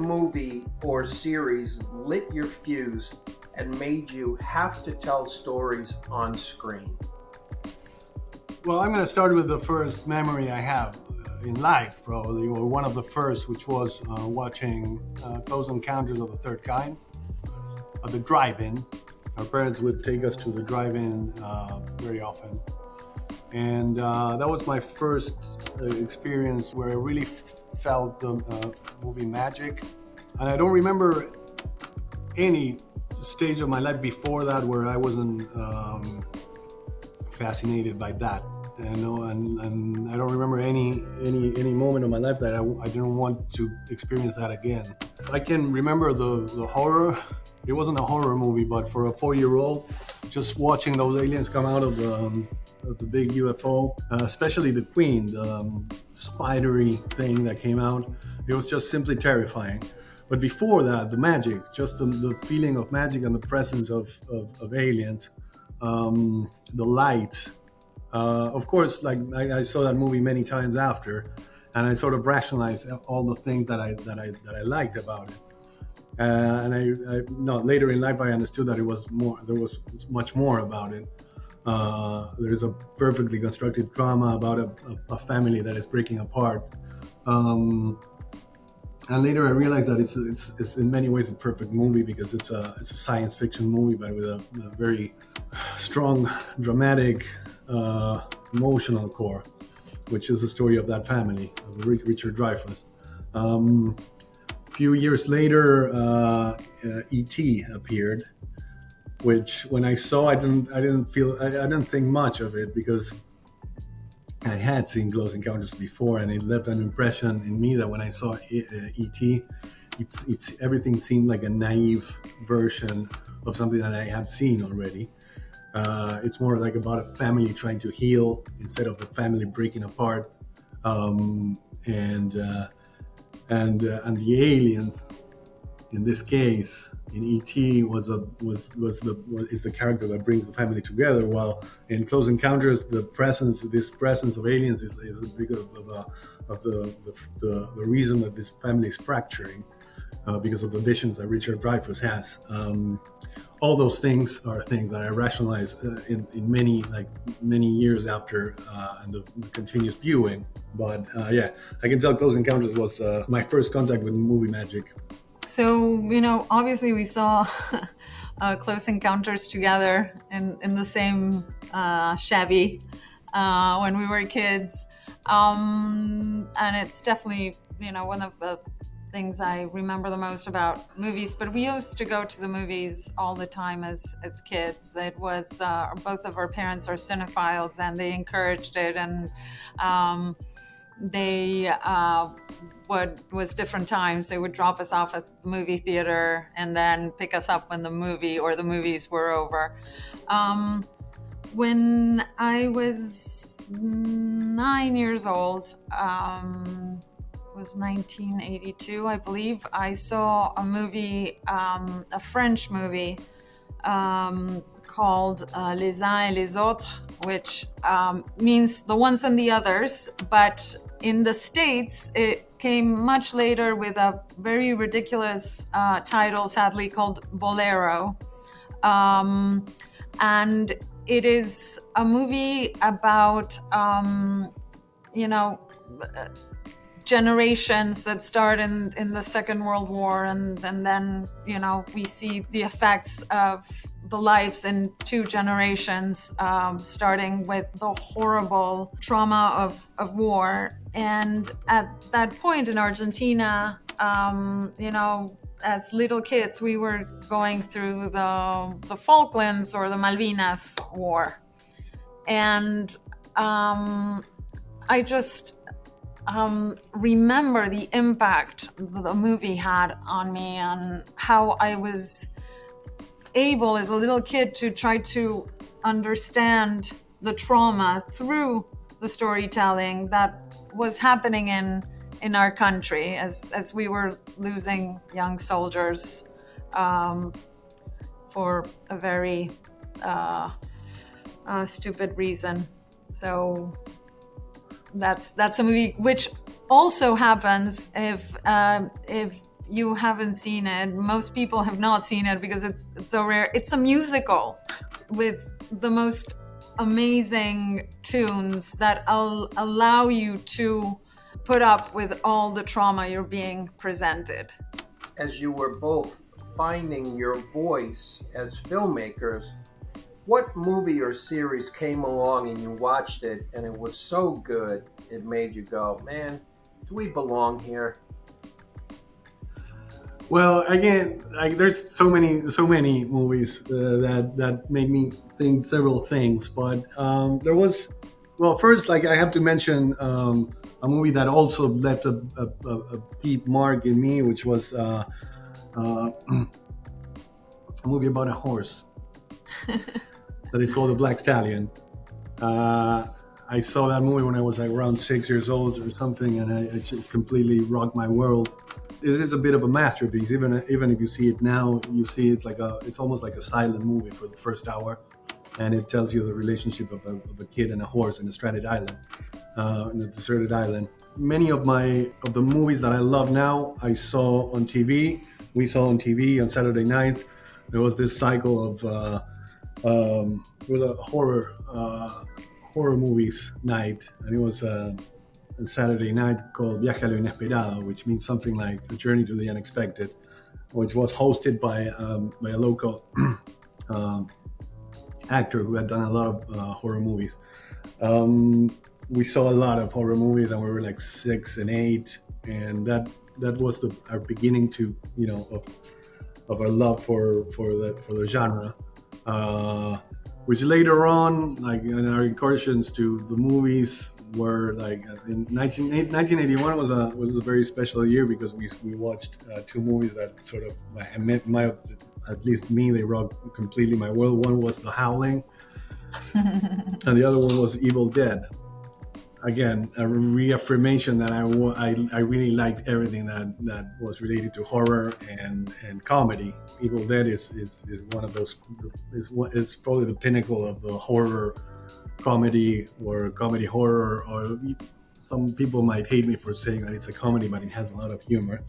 movie or series lit your fuse and made you have to tell stories on screen? Well, I'm going to start with the first memory I have in life, probably, or one of the first, which was watching Close Encounters of the Third Kind at the drive-in. Our parents would take us to the drive-in very often. And that was my first experience where I really felt the movie magic. And I don't remember any stage of my life before that where I wasn't fascinated by that. And I don't remember any moment of my life that I didn't want to experience that again. I can remember the horror. It wasn't a horror movie, but for a 4-year-old, just watching those aliens come out of the big UFO, especially the Queen, the spidery thing that came out, it was just simply terrifying. But before that, the magic, just the feeling of magic and the presence of aliens, the lights. Of course, like I saw that movie many times after, and I sort of rationalized all the things that I liked about it. And later in life I understood that there was much more about it. There is a perfectly constructed drama about a family that is breaking apart. And later I realized that it's in many ways a perfect movie because it's a science fiction movie, but with a very strong, dramatic, emotional core, which is the story of that family, of Richard Dreyfuss. A few years later, E.T. appeared, which when I saw, I didn't think much of it because I had seen Close Encounters before, and it left an impression in me that when I saw E.T., it's everything seemed like a naive version of something that I had seen already. It's more like about a family trying to heal instead of a family breaking apart, and the aliens, in this case, in E.T. is the character that brings the family together. While in Close Encounters, this presence of aliens is a big of the reason that this family is fracturing because of the visions that Richard Dreyfuss has. All those things are things that I rationalized in many years after and the continuous viewing. But yeah, I can tell Close Encounters was my first contact with movie magic. So, obviously we saw Close Encounters together in the same Chevy when we were kids. And it's definitely, one of the things I remember the most about movies. But we used to go to the movies all the time as kids. It was both of our parents are cinephiles, and they encouraged it, and they was different times. They would drop us off at the movie theater and then pick us up when the movie or the movies were over. When I was 9 years old, was 1982, I believe, I saw a movie, a French movie called Les Uns et les Autres, which means the ones and the others, but in the States, it came much later with a very ridiculous title, sadly, called Bolero. And it is a movie about, generations that start in the Second World War, and then we see the effects of the lives in two generations, starting with the horrible trauma of war. And at that point in Argentina, as little kids, we were going through the Falklands or the Malvinas War, and I just remember the impact the movie had on me, and how I was able as a little kid to try to understand the trauma through the storytelling that was happening in our country as we were losing young soldiers for a very stupid reason. So that's a movie which also happens if you haven't seen it, most people have not seen it because it's so rare. It's a musical with the most amazing tunes that allow you to put up with all the trauma you're being presented. As you were both finding your voice as filmmakers, what movie or series came along and you watched it and it was so good it made you go, man, do we belong here? Well, again, like there's so many movies that made me think several things, but there was, well, first, like I have to mention a movie that also left a deep mark in me, which was a movie about a horse that is called The Black Stallion. I saw that movie when I was like around 6 years old or something, and it just completely rocked my world. This is a bit of a masterpiece. Even if you see it now, you see it's almost like a silent movie for the first hour, and it tells you the relationship of a kid and a horse in a stranded island, in a deserted island. Many of the movies that I love now, I saw on TV. We saw on TV on Saturday nights. There was this cycle of it was a horror movies night, and it was a Saturday night called Viaje a lo Inesperado, which means something like A Journey to the Unexpected, which was hosted by a local actor who had done a lot of horror movies. We saw a lot of horror movies, and we were like 6 and 8, and that was our beginning to of our love for the genre. Which later on, like in our incursions to the movies, were like in 1981 was a very special year because we watched 2 movies that sort of at least me, they rocked completely my world. One was The Howling, and the other one was Evil Dead. Again, a reaffirmation that I really liked everything that was related to horror and comedy. Evil Dead is one of those, is probably the pinnacle of the horror comedy or comedy horror, or some people might hate me for saying that it's a comedy, but it has a lot of humor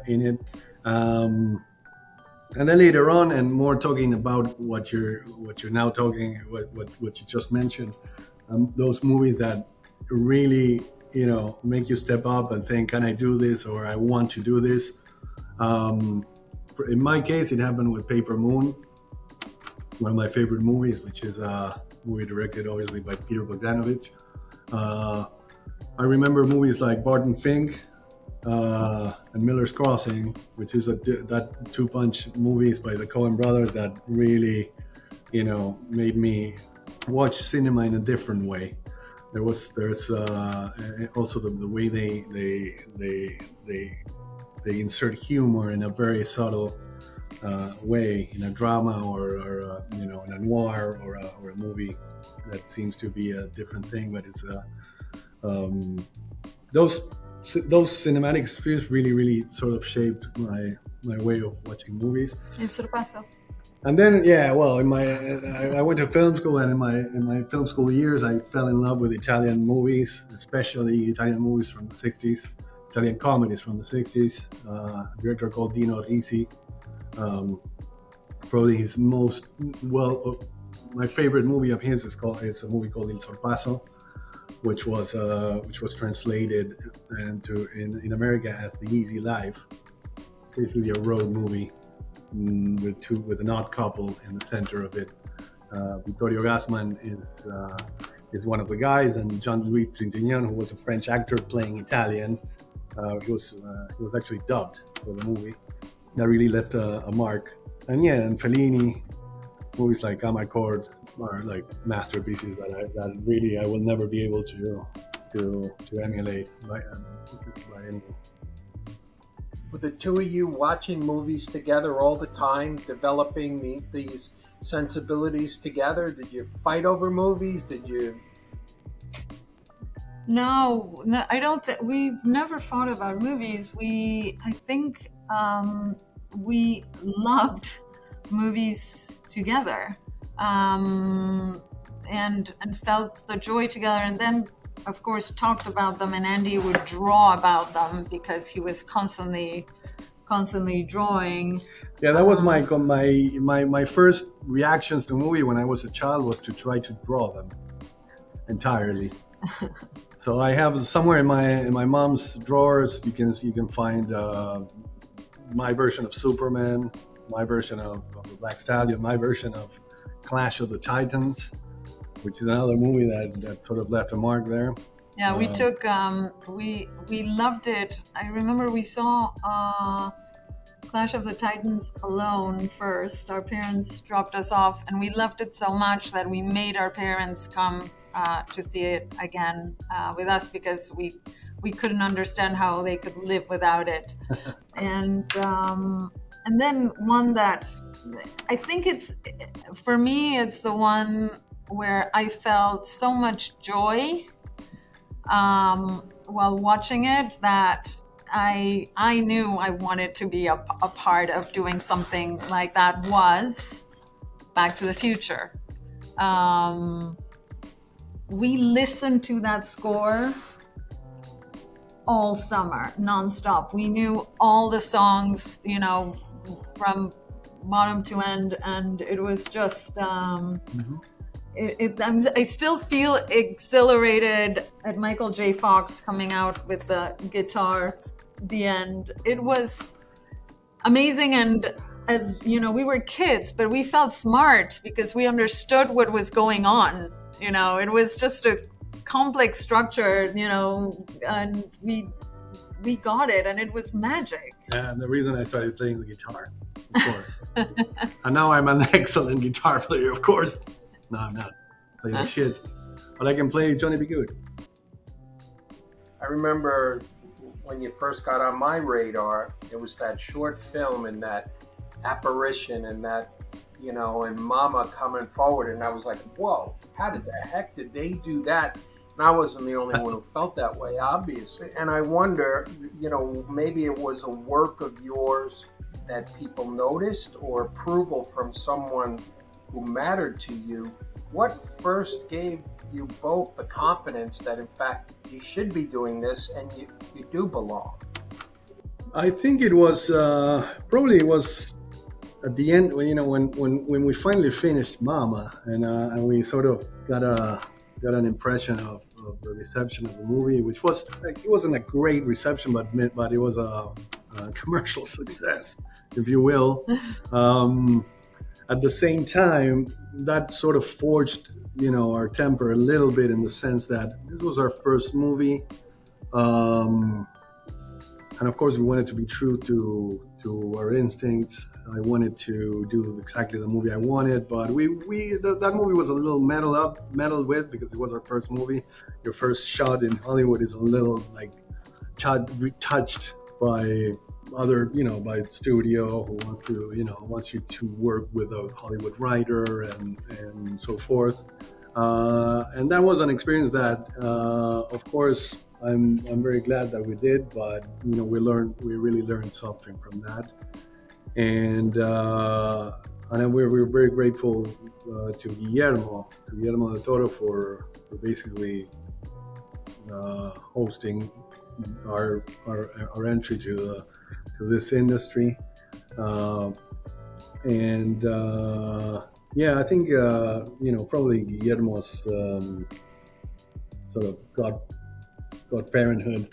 in it. And then later on, and more talking about what you're now talking, what you just mentioned, those movies that really make you step up and think, can I do this, or I want to do this. In my case, it happened with Paper Moon, one of my favorite movies, which is a movie directed obviously by Peter Bogdanovich. I remember movies like Barton Fink and Miller's Crossing, which is that 2-punch movies by the Coen brothers that really made me watch cinema in a different way. There's also the way they insert humor in a very subtle way, in a drama or in a noir or a movie that seems to be a different thing, but it's those cinematic experiences really sort of shaped my way of watching movies. El Sorpaso. And then, I went to film school, and in my film school years, I fell in love with Italian movies, especially Italian movies from the 60s, Italian comedies from the 60s. A director called Dino Risi. Probably his most my favorite movie of his it's a movie called Il Sorpaso, which was translated in America as The Easy Life. It's basically a road movie with an odd couple in the center of it. Vittorio Gassman is one of the guys, and Jean-Louis Trintignant, who was a French actor playing Italian, he was actually dubbed for the movie. That really left a mark. And Fellini, movies like Amarcord are like masterpieces that really I will never be able to emulate by anyone. Were the two of you watching movies together all the time, developing these sensibilities together? Did you fight over movies? Did you? No, I don't think we've never fought about movies. I think we loved movies together, and felt the joy together, and then of course talked about them, and Andy would draw about them because he was constantly constantly drawing. Yeah, that was my first reactions to movie when I was a child, was to try to draw them entirely. So I have somewhere in my mom's drawers, you can find my version of Superman, my version of the Black Stallion, my version of Clash of the Titans, which is another movie that sort of left a mark there. Yeah, we took we loved it. I remember we saw Clash of the Titans alone first. Our parents dropped us off, and we loved it so much that we made our parents come to see it again with us, because we couldn't understand how they could live without it. and then one that I think for me, it's the one where I felt so much joy while watching it, that I knew I wanted to be a part of doing something like that, was Back to the Future. We listened to that score all summer, nonstop. We knew all the songs, from bottom to end, and it was just I still feel exhilarated at Michael J. Fox coming out with the guitar at the end. It was amazing, and as you know, we were kids, but we felt smart because we understood what was going on. It was just a complex structure, and we got it, and it was magic. And the reason I started playing the guitar, of course. And now I'm an excellent guitar player, of course. No, I'm not. Play like shit. But I can play Johnny B. Good. I remember when you first got on my radar, it was that short film and that apparition and that, and Mama coming forward. And I was like, whoa, how the heck did they do that? And I wasn't the only one who felt that way, obviously. And I wonder, maybe it was a work of yours that people noticed, or approval from someone who mattered to you. What first gave you both the confidence that, in fact, you should be doing this and you do belong? I think it was probably it was at the end, when we finally finished Mama, and we sort of got an impression of the reception of the movie, which was it wasn't a great reception, but it was a commercial success, if you will. At the same time, that sort of forged, our temper a little bit, in the sense that this was our first movie, and of course we wanted to be true to our instincts. I wanted to do exactly the movie I wanted, but that movie was a little meddled with, because it was our first movie. Your first shot in Hollywood is a little retouched by other, by studio who wants you to work with a Hollywood writer and so forth. And that was an experience that, of course, I'm very glad that we did, but we really learned something from that, and we're very grateful to Guillermo del Toro for basically hosting our entry to this industry, and I think probably Guillermo's sort of God parenthood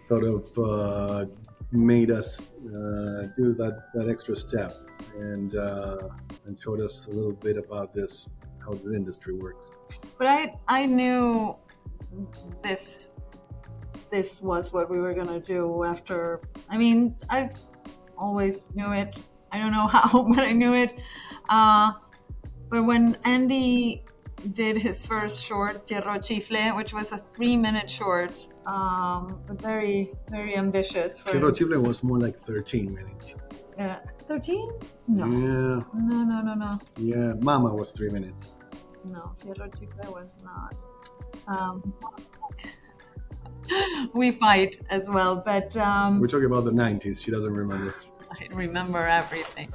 sort of made us do that extra step, and showed us a little bit about how the industry works. But I knew this was what we were gonna do after. I mean, I always knew it. I don't know how, but I knew it. But when Andy did his first short, Fierro Chifle, which was a 3-minute short, very, very ambitious. Fierro Chifle was more like 13 minutes. 13? No. Yeah. No. Yeah, Mama was 3 minutes. No, Fierro Chifle was not. We fight as well, but we're talking about the 90s. She doesn't remember. I remember everything.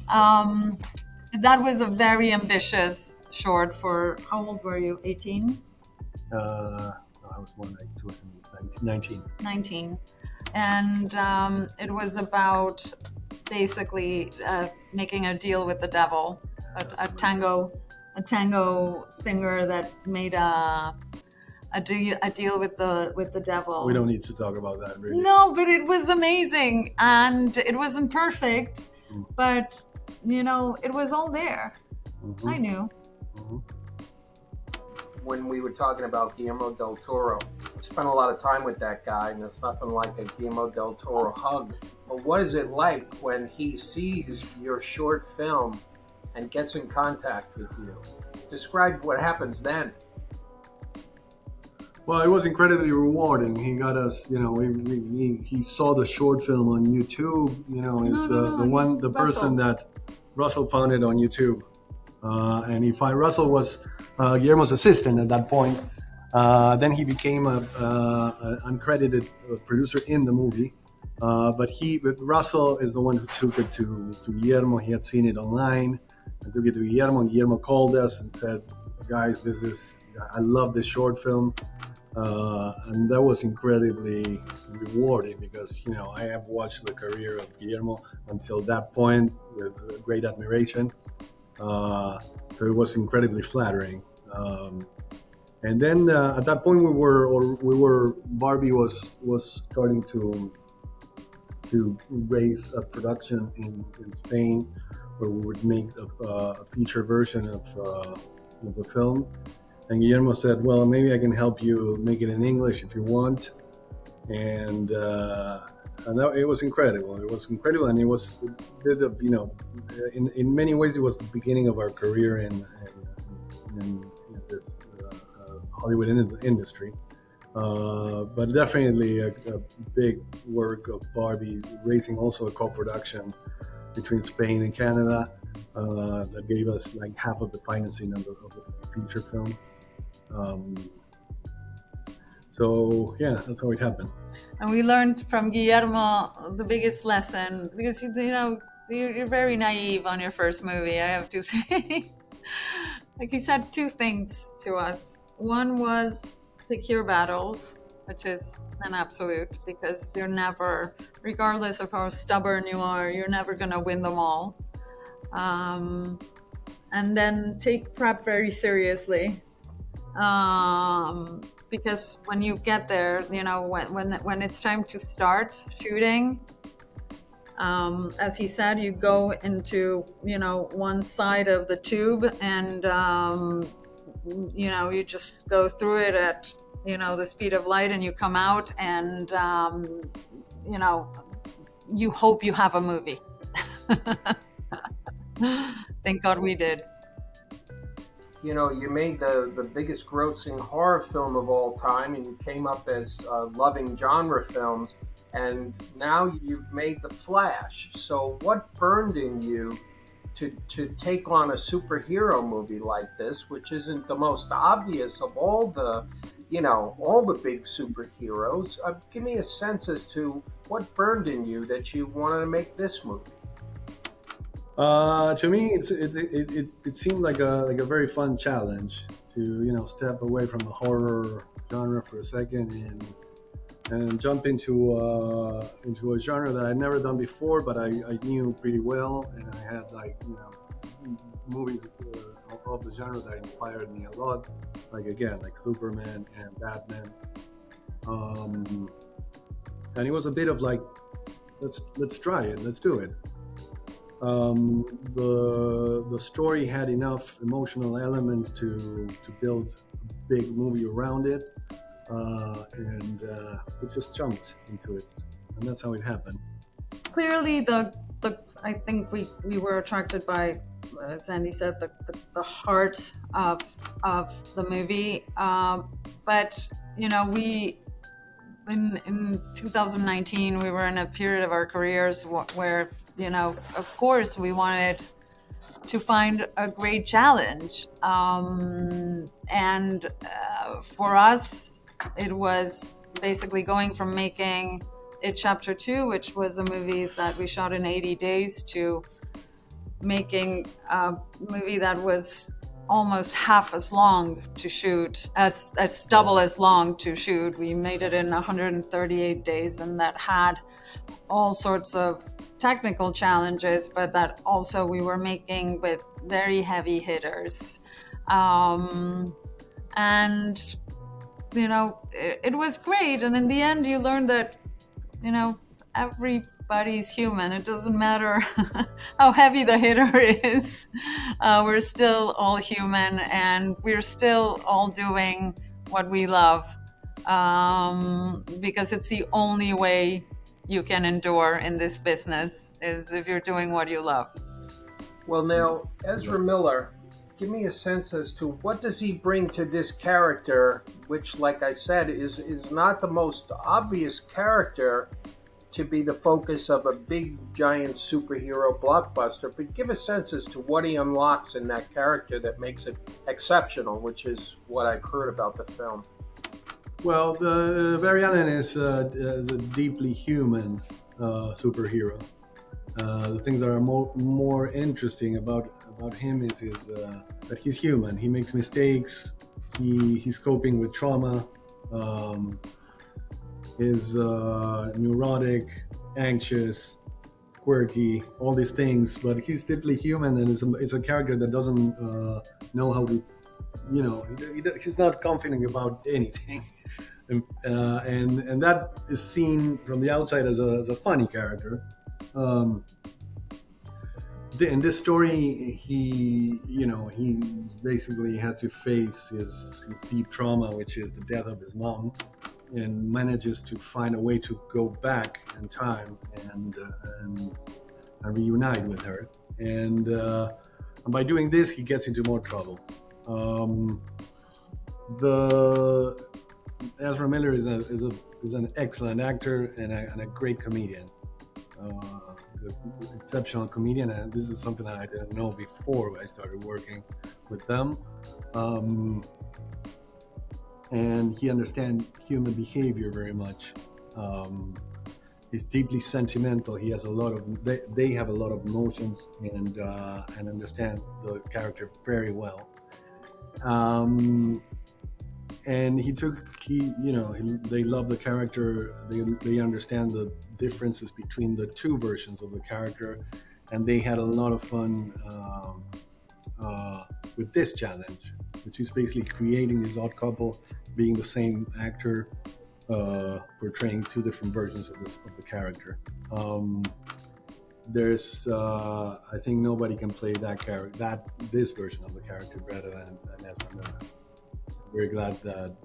That was a very ambitious short. For how old were you? 18? No, I was more like 19. 19. and it was about basically making a deal with the devil, a tango singer that made a deal with the devil. We don't need to talk about that, really. No, but it was amazing, and it wasn't perfect, but it was all there. Mm-hmm. I knew. Mm-hmm. When we were talking about Guillermo del Toro, I spent a lot of time with that guy, and there's nothing like a Guillermo del Toro hug. But what is it like when he sees your short film and gets in contact with you? Describe what happens then. Well, it was incredibly rewarding. He got us, he saw the short film on YouTube. The person that Russell found it on YouTube. And Russell was Guillermo's assistant at that point. Then he became an uncredited producer in the movie. But Russell is the one who took it to Guillermo. He had seen it online and took it to Guillermo. And Guillermo called us and said, "Guys, I love this short film." And that was incredibly rewarding because, I have watched the career of Guillermo until that point with great admiration. So it was incredibly flattering. And then at that point Barbie was starting to raise a production in Spain where we would make a feature version of the film. And Guillermo said, "Well, maybe I can help you make it in English if you want." And it was incredible. It was incredible, and it was a bit of, in many ways, it was the beginning of our career in this Hollywood industry. But definitely a big work of Barbie, raising also a co-production between Spain and Canada that gave us like half of the financing of the feature film. So yeah, that's how it happened. And we learned from Guillermo the biggest lesson, because you're very naive on your first movie, I have to say. Like, he said two things to us. One was pick your battles, which is an absolute, because you're never, regardless of how stubborn you are, you're never going to win them all. And then take prep very seriously. Because when you get there, when it's time to start shooting, as he said, you go into, one side of the tube and, you just go through it at, the speed of light, and you come out and, you hope you have a movie. Thank God we did. You made the biggest grossing horror film of all time, and you came up as loving genre films, and now you've made The Flash. So what burned in you to take on a superhero movie like this, which isn't the most obvious of all the big superheroes? Give me a sense as to what burned in you that you wanted to make this movie. To me, it seemed like a very fun challenge to step away from the horror genre for a second and jump into a genre that I'd never done before, but I knew pretty well, and I had movies of the genre that inspired me a lot, like Superman and Batman, and it was a bit of like, let's try it, let's do it. The story had enough emotional elements to build a big movie around it, and we just jumped into it, and that's how it happened. Clearly, I think we were attracted by, as Andy said, the heart of the movie, but we. In 2019, we were in a period of our careers where, of course, we wanted to find a great challenge. And for us, it was basically going from making It Chapter 2, which was a movie that we shot in 80 days, to making a movie that was almost half as long to shoot, as double as long to shoot. We made it in 138 days, and that had all sorts of technical challenges, but that also we were making with very heavy hitters. And it was great. And in the end, you learn that everybody's human. It doesn't matter how heavy the hitter is. We're still all human, and we're still all doing what we love, because it's the only way you can endure in this business, is if you're doing what you love. Well, now, Ezra Miller, give me a sense as to what does he bring to this character, which, like I said, is not the most obvious character to be the focus of a big, giant superhero blockbuster, but give a sense as to what he unlocks in that character that makes it exceptional, which is what I've heard about the film. Well, the Barry Allen is a deeply human superhero. The things that are more interesting about him is that he's human. He makes mistakes. He's coping with trauma. Is neurotic, anxious, quirky, all these things. But he's deeply human, and it's a character that doesn't know how to, he's not confident about anything. And that is seen from the outside as a funny character. In this story, he basically had to face his deep trauma, which is the death of his mom, and manages to find a way to go back in time and reunite with her. And by doing this, he gets into more trouble. Ezra Miller is an excellent actor and a great comedian. An exceptional comedian, and this is something that I didn't know before I started working with them. And he understands human behavior very much. He's deeply sentimental. He has they have a lot of emotions and understand the character very well. And they love the character. They understand the differences between the two versions of the character, and they had a lot of fun with this challenge, which is basically creating this odd couple, being the same actor, portraying two different versions of the character. I think nobody can play this version of the character better than Ezra Miller. Very glad that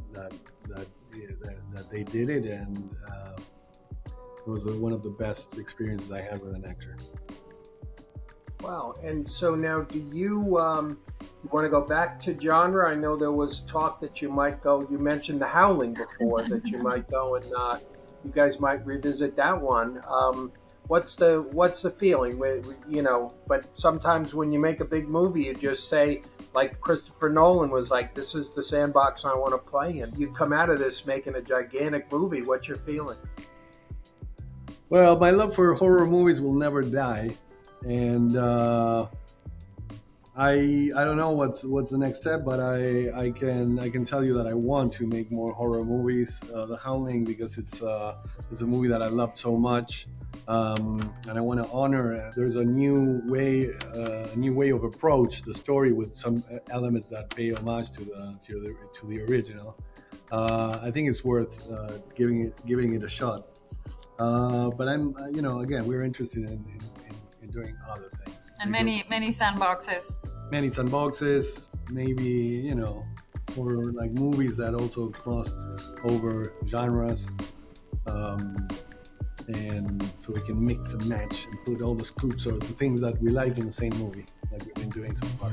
they did it, and it was one of the best experiences I had with an actor. Wow. And so now, do you want to go back to genre? I know there was talk that you might go. You mentioned The Howling before, that you might go and you guys might revisit that one. What's the feeling? But sometimes when you make a big movie, you just say, like Christopher Nolan was like, "This is the sandbox I want to play in." You come out of this making a gigantic movie. What's your feeling? Well, my love for horror movies will never die, and I don't know what's the next step, but I can tell you that I want to make more horror movies. The Howling, because it's a movie that I loved so much. And I want to honor. There's a new way of approach the story with some elements that pay homage to the original. I think it's worth giving it a shot. But I'm, again, we're interested in doing other things. And many sandboxes. Many sandboxes, maybe or like movies that also cross over genres. And so we can mix and match and put all the scoops or the things that we like in the same movie, like we've been doing so far.